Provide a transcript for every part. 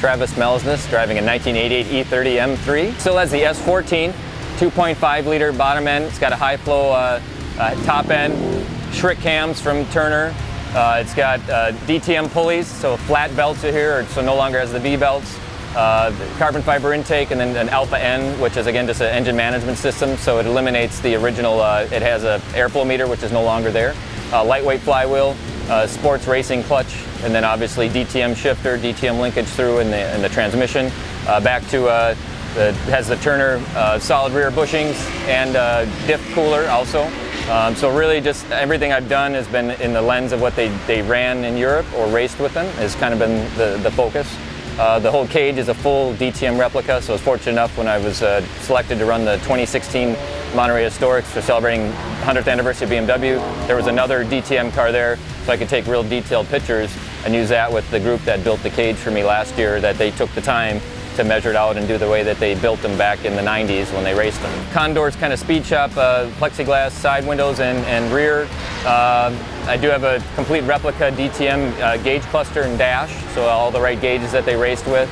Travis Mjolsnes, driving a 1988 E30 M3. Still has the S14, 2.5 liter bottom end. It's got a high flow top end, Schrick cams from Turner. It's got DTM pulleys, so flat belts are here, so no longer has the V belts. Carbon fiber intake, and then an Alpha N, which is again just an engine management system, so it eliminates the original, it has a airflow meter which is no longer there. Lightweight flywheel, sports racing clutch, and then obviously DTM shifter, DTM linkage through in the transmission. Back to, has the Turner solid rear bushings and diff cooler also. So really just everything I've done has been in the lens of what they ran in Europe or raced with them, has kind of been the focus. The whole cage is a full DTM replica, so I was fortunate enough when I was selected to run the 2016 Monterey Historics for celebrating 100th anniversary of BMW. There was another DTM car there, so I could take real detailed pictures and use that with the group that built the cage for me last year, that they took the time to measure it out and do the way that they built them back in the 90s when they raced them. Condor's kind of speed shop, plexiglass side windows and rear. I do have a complete replica DTM gauge cluster and dash, so all the right gauges that they raced with.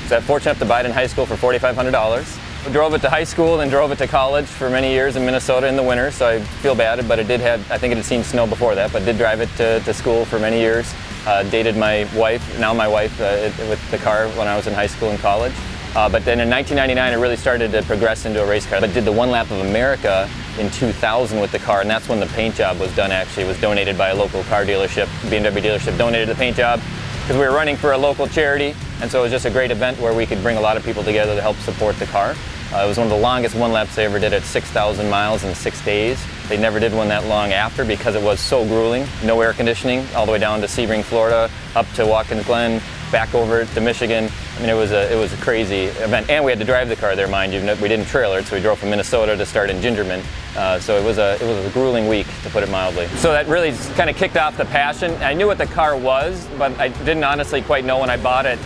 So I'm fortunate enough to buy it in high school for $4,500. I drove it to high school and drove it to college for many years in Minnesota in the winter, so I feel bad, but I think it had seen snow before that, but did drive it to school for many years. Dated my wife, now my wife, with the car when I was in high school and college. But then in 1999 I really started to progress into a race car. But did the one lap of America in 2000 with the car, and that's when the paint job was done actually. It was donated by a local car dealership, BMW dealership donated the paint job because we were running for a local charity, and so it was just a great event where we could bring a lot of people together to help support the car. It was one of the longest one laps they ever did at 6,000 miles in 6 days. They never did one that long after because it was so grueling. No air conditioning, all the way down to Sebring, Florida, up to Watkins Glen, back over to Michigan. I mean, it was a crazy event, and we had to drive the car there, mind you. We didn't trailer it, so we drove from Minnesota to start in Gingerman. So it was a grueling week, to put it mildly. So that really kind of kicked off the passion. I knew what the car was, but I didn't honestly quite know when I bought it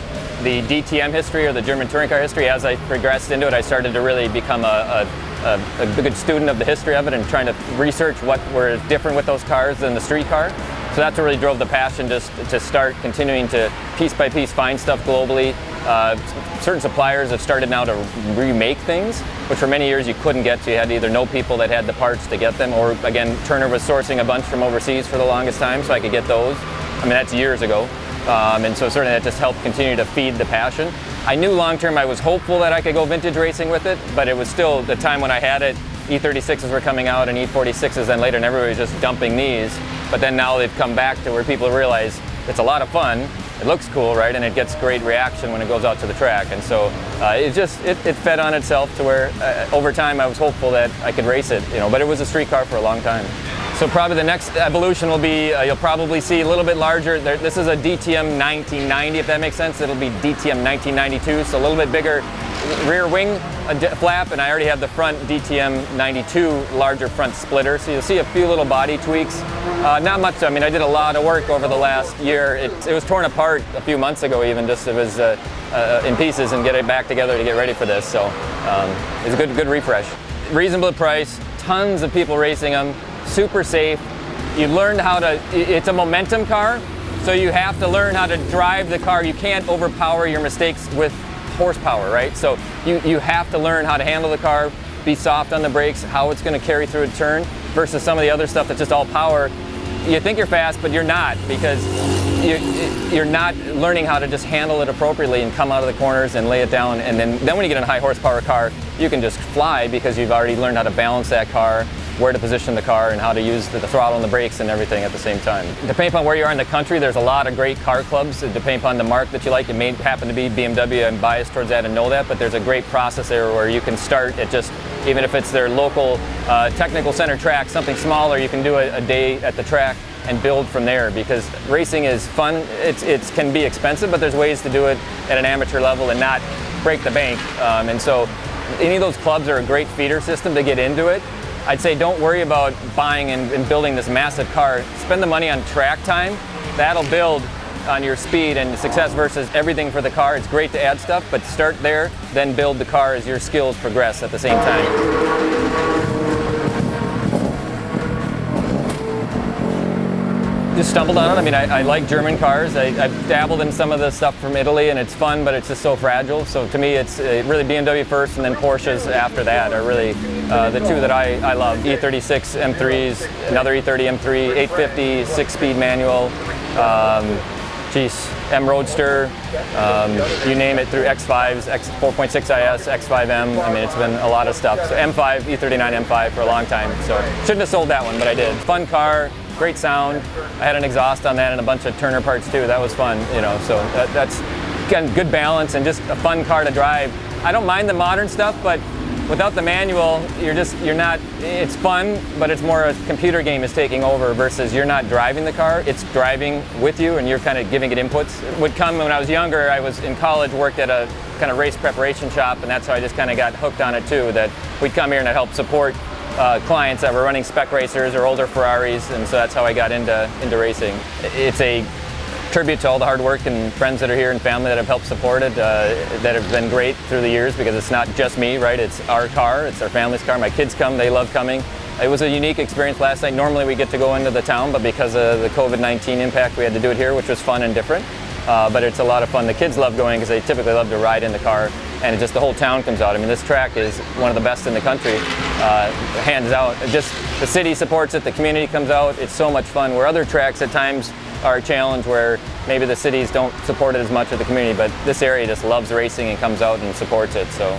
the DTM history or the German touring car history. As I progressed into it, I started to really become a good student of the history of it and trying to research what were different with those cars than the street car. So that's what really drove the passion, just to start continuing to piece by piece find stuff globally. Certain suppliers have started now to remake things, which for many years you couldn't get to. You had to either know people that had the parts to get them, or again, Turner was sourcing a bunch from overseas for the longest time, so I could get those. I mean, that's years ago. And so certainly that just helped continue to feed the passion. I knew long term I was hopeful that I could go vintage racing with it, but it was still the time when I had it, E36s were coming out and E46s then later, and everybody was just dumping these. But then now they've come back to where people realize it's a lot of fun, it looks cool, right, and it gets great reaction when it goes out to the track. And so it fed on itself to where over time I was hopeful that I could race it, but it was a street car for a long time. So probably the next evolution will be, you'll probably see a little bit larger. This is a DTM 1990, if that makes sense. It'll be DTM 1992, so a little bit bigger rear wing flap, and I already have the front DTM 92 larger front splitter. So you'll see a few little body tweaks. Not much. I mean, I did a lot of work over the last year. It was torn apart a few months ago even, just it was in pieces, and get it back together to get ready for this. So it's a good refresh. Reasonable price, tons of people racing them. Super safe. You learned how to, it's a momentum car, so you have to learn how to drive the car. You can't overpower your mistakes with horsepower, right? So you have to learn how to handle the car, be soft on the brakes, how it's going to carry through a turn, versus some of the other stuff that's just all power. You think you're fast, but you're not, because you're not learning how to just handle it appropriately and come out of the corners and lay it down. And then when you get in a high horsepower car, you can just fly because you've already learned how to balance that car, where to position the car, and how to use the throttle and the brakes and everything at the same time. Depending upon where you are in the country, there's a lot of great car clubs. Depending upon the marque that you like, it may happen to be BMW. I'm biased towards that and know that, but there's a great process there where you can start at just, even if it's their local technical center track, something smaller, you can do a day at the track and build from there, because racing is fun. It can be expensive, but there's ways to do it at an amateur level and not break the bank. And so any of those clubs are a great feeder system to get into it. I'd say don't worry about buying and building this massive car. Spend the money on track time. That'll build on your speed and success versus everything for the car. It's great to add stuff, but start there, then build the car as your skills progress at the same time. just stumbled on it. I mean, I like German cars. I've dabbled in some of the stuff from Italy, and it's fun, but it's just so fragile. So to me, it's really BMW first, and then Porsches after that are really the two that I love. E36 M3s, another E30 M3, 850, 6-speed manual, M Roadster, you name it, through X5s, X4.6 IS, X5M. I mean, it's been a lot of stuff. So M5, E39 M5 for a long time. So shouldn't have sold that one, but I did. Fun car, great sound. I had an exhaust on that and a bunch of Turner parts too. That was fun, you know. So that's again, good balance and just a fun car to drive. I don't mind the modern stuff, but without the manual, you're not, it's fun, but it's more a computer game is taking over versus you're not driving the car, it's driving with you and you're kind of giving it inputs. It would come when I was younger, I was in college, worked at a kind of race preparation shop, and that's how I just kind of got hooked on it too, that we'd come here and I'd help support clients that were running spec racers or older Ferraris, and so that's how I got into racing. It's a tribute to all the hard work and friends that are here and family that have helped support it, that have been great through the years, because it's not just me, right? It's our car, it's our family's car. My kids come, they love coming. It was a unique experience last night. Normally we get to go into the town, but because of the COVID-19 impact, we had to do it here, which was fun and different. But it's a lot of fun. The kids love going because they typically love to ride in the car, and just the whole town comes out. I mean, this track is one of the best in the country, hands out. Just the city supports it, the community comes out. It's so much fun. Where other tracks at times are a challenge where maybe the cities don't support it as much as the community, but this area just loves racing and comes out and supports it. So.